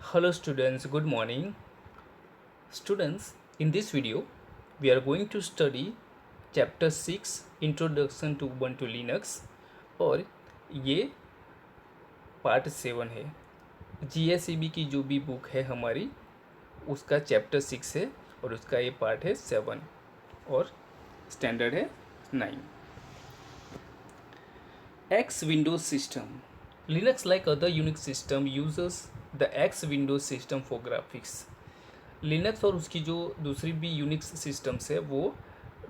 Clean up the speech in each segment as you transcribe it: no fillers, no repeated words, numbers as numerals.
Hello students, good morning. Students, in this video, we are going to study chapter 6 Introduction to Ubuntu Linux और ये part 7 है। GSEB की जो भी book है हमारी उसका चैप्टर 6 है और उसका ये पार्ट है 7 और स्टैंडर्ड है 9। X Windows System. Linux, like other Unix system, uses the X Windows system for graphics. Linux और उसकी जो दूसरी भी यूनिक्स सिस्टम्स है वो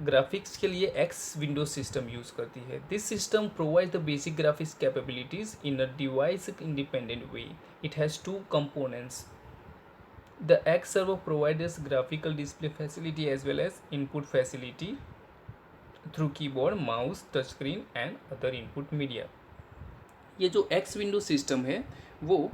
ग्राफिक्स के लिए एक्स विंडोज सिस्टम यूज़ करती है। This system provide the basic graphics capabilities in a device independent way. It has two components. The X server provides graphical display facility as well as input facility through keyboard, mouse, touch screen and other input media. ये जो x Windows system है वो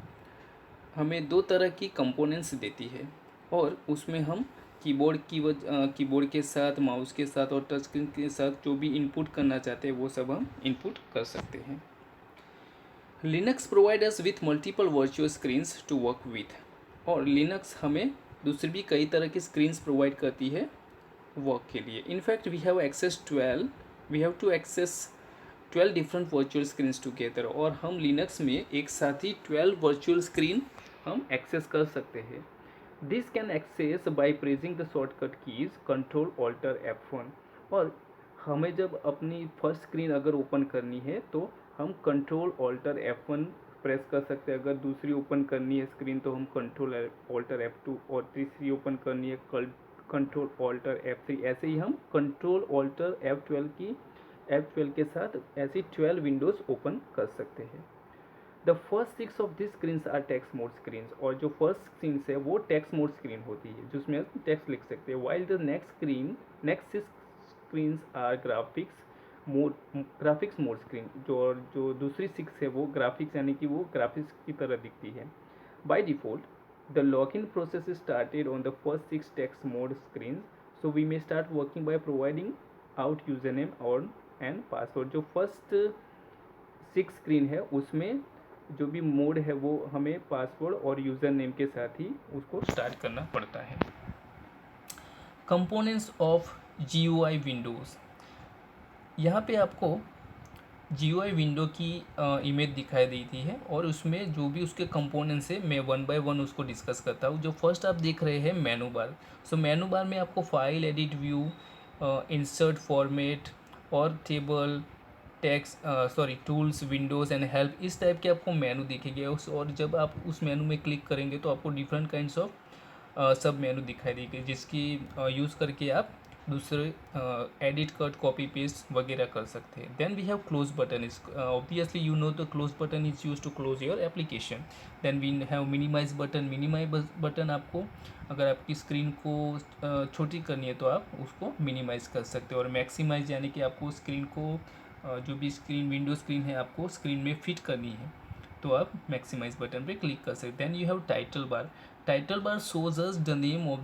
हमें दो तरह की components देती है और उसमें हम कीबोर्ड के साथ, माउस के साथ और टच स्क्रीन के साथ जो भी इनपुट करना चाहते हैं वो सब हम इनपुट कर सकते हैं। Linux provide us with multiple virtual screens to work with. और लिनक्स हमें दूसरी भी कई तरह की स्क्रीन्स प्रोवाइड करती है वर्क के लिए। In fact we have to access 12 different virtual screens together. और हम लिनक्स में एक साथ ही 12 वर्चुअल स्क्रीन हम एक्सेस कर सकते हैं। This can access by pressing the shortcut keys control alter F1। और हमें जब अपनी फर्स्ट स्क्रीन अगर ओपन करनी है तो हम कंट्रोल ऑल्टर F1 प्रेस कर सकते हैं। अगर दूसरी ओपन करनी है स्क्रीन तो हम कंट्रोल ऑल्टर F2 और तीसरी ओपन करनी है कंट्रोल ऑल्टर F3। ऐसे ही हम कंट्रोल ऑल्टर F12 के साथ ऐसी 12 विंडोज़ ओपन कर सकते हैं। The first 6 of this screens are text mode screens. और जो फर्स्ट स्क्रीन्स है वो टेक्स्ट मोड स्क्रीन होती है जिसमें हम टेक्स्ट लिख सकते हैं। While the next 6 screens are graphics mode screen. जो दूसरी 6 है वो ग्राफिक्स यानी कि वो ग्राफिक्स की तरह दिखती है। By default the login process is started on the first 6 text mode screen. So we may start working by providing out user name और एंड पासवर्ड। जो फर्स्ट 6 स्क्रीन है उसमें जो भी मोड है वो हमें पासवर्ड और यूज़र नेम के साथ ही उसको स्टार्ट करना पड़ता है। Components of GUI Windows. यहाँ पे आपको GUI विंडो की इमेज दिखाई देती है और उसमें जो भी उसके कंपोनेंट्स है मैं वन बाय वन उसको डिस्कस करता हूँ। जो फर्स्ट आप देख रहे हैं मेनू बार। सो मेनू बार में आपको file, edit, view, insert, format और table, tools, windows and help, इस टाइप के आपको मेनू दिखेंगे। और जब आप उस मेनू में क्लिक करेंगे तो आपको डिफरेंट काइंड्स ऑफ सब मेनू दिखाई देगी जिसकी यूज़ करके आप दूसरे एडिट, कट, कॉपी, पेस्ट वगैरह कर सकते हैं। Then we have close button. Is obviously you know the close button is use to close your application. Then we have minimise button. Minimise button आपको अगर आपकी स्क्रीन को छोटी करनी है तो आप उसको मिनिमाइज़ कर सकते हो। और मैक्सिमाइज यानी कि आपको स्क्रीन को जो भी विंडो स्क्रीन है आपको स्क्रीन में फिट करनी है तो आप मैक्सिमाइज बटन पे क्लिक कर सकते हैं। Then you have title bar. Title bar shows us the name of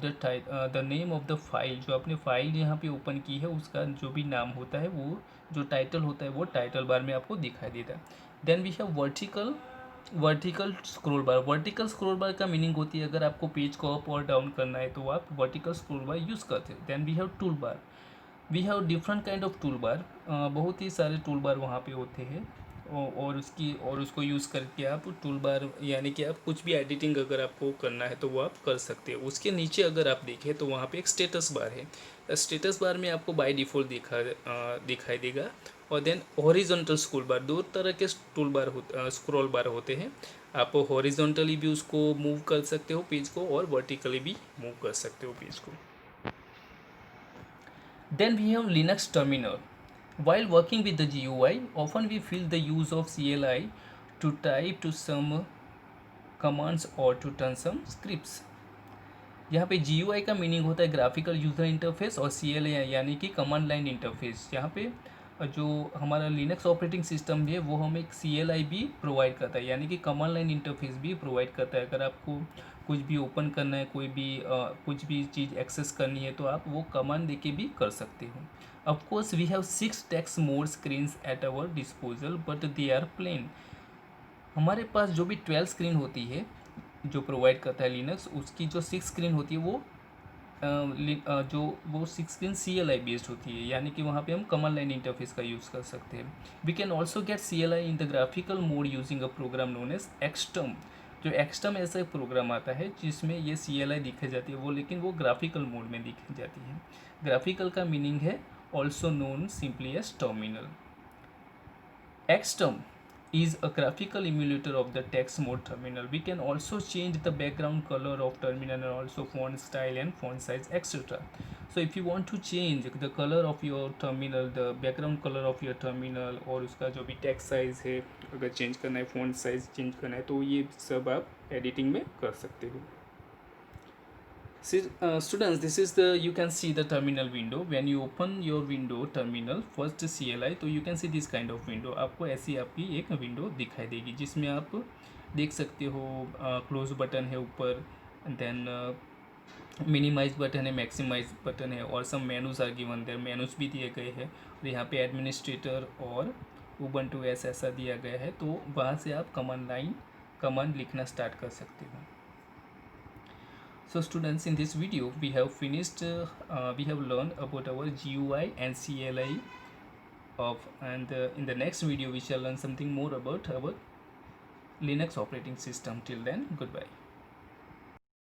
the file. जो आपने फाइल यहाँ पे ओपन की है उसका जो भी नाम होता है वो जो टाइटल होता है वो टाइटल बार में आपको दिखाई देता है। Then we have vertical scroll bar. Vertical scroll bar का मीनिंग होती है अगर आपको पेज को अप और डाउन करना है तो आप वर्टिकल स्क्रॉल बार यूज़ करते हैं। Then we have tool bar. We have different kind of tool bar. बहुत ही सारे टूल बार वहाँ पे होते हैं और उसको यूज़ करके आप टूल बार यानी कि आप कुछ भी एडिटिंग अगर आपको करना है तो वो आप कर सकते हैं। उसके नीचे अगर आप देखें तो वहाँ पे एक स्टेटस बार है। स्टेटस बार में आपको बाय डिफ़ॉल्ट दिखाई देगा। और देन हॉरिजॉन्टल स्क्रॉल बार। दो तरह के स्क्रॉल बार होते हैं। आप हॉरिजॉन्टली भी उसको मूव कर सकते हो पेज को और वर्टिकली भी मूव कर सकते हो पेज को। Then we have Linux terminal. While working with the GUI, often we feel the use of CLI to type to some commands or to run some scripts. यहाँ पे GUI का meaning होता है graphical user interface और CLI यानी कि command line interface. यहाँ पे जो हमारा लिनक्स ऑपरेटिंग सिस्टम है वो हमें एक CLI भी प्रोवाइड करता है यानी कि कमांड लाइन इंटरफेस भी प्रोवाइड करता है। अगर आपको कुछ भी ओपन करना है, कुछ भी चीज़ एक्सेस करनी है तो आप वो कमांड देके भी कर सकते हो। Of course we have 6 text mode screens at our disposal but they are plain. हमारे पास जो भी 12 स्क्रीन होती है जो प्रोवाइड करता है लिनक्स, उसकी जो 6 स्क्रीन होती है वो जो वो 6 स्क्रीन CLI बेस्ड होती है, यानी कि वहाँ पे हम कमांड लाइन इंटरफेस का यूज़ कर सकते हैं। We can also get CLI in the graphical mode using a program known as xterm. जो एक्सटर्म ऐसा एक प्रोग्राम आता है जिसमें ये CLI दिखाई जाती है वो, लेकिन वो ग्राफिकल मोड में दिखाई जाती है। ग्राफिकल का मीनिंग है also known simply as terminal. Xterm is a graphical emulator of the text mode terminal. We can also change the background color of terminal and also font style and font size, etc. So if you want to change the color of your terminal, the background color of your terminal और उसका जो भी text size है, अगर change करना है, font size change करना है, तो ये सब आप editing में कर सकते हो। Students, this is the, you can see the terminal window. When you open your window terminal first CLI, तो you can see this kind of window. आपको ऐसी आपकी एक विंडो दिखाई देगी जिसमें आप देख सकते हो क्लोज बटन है ऊपर, देन मिनिमाइज बटन है, मैक्सिमाइज बटन है, और सब menus are given there, menus भी दिए गए हैं, और यहाँ पे एडमिनिस्ट्रेटर और उबंटू ऐसा दिया गया है, तो वहाँ से आप कमांड लिखना स्टार्ट कर सकते हो। So students, in this video we have finished we have learned about our GUI and CLI of, and in the next video we shall learn something more about our Linux operating system. Till then, goodbye.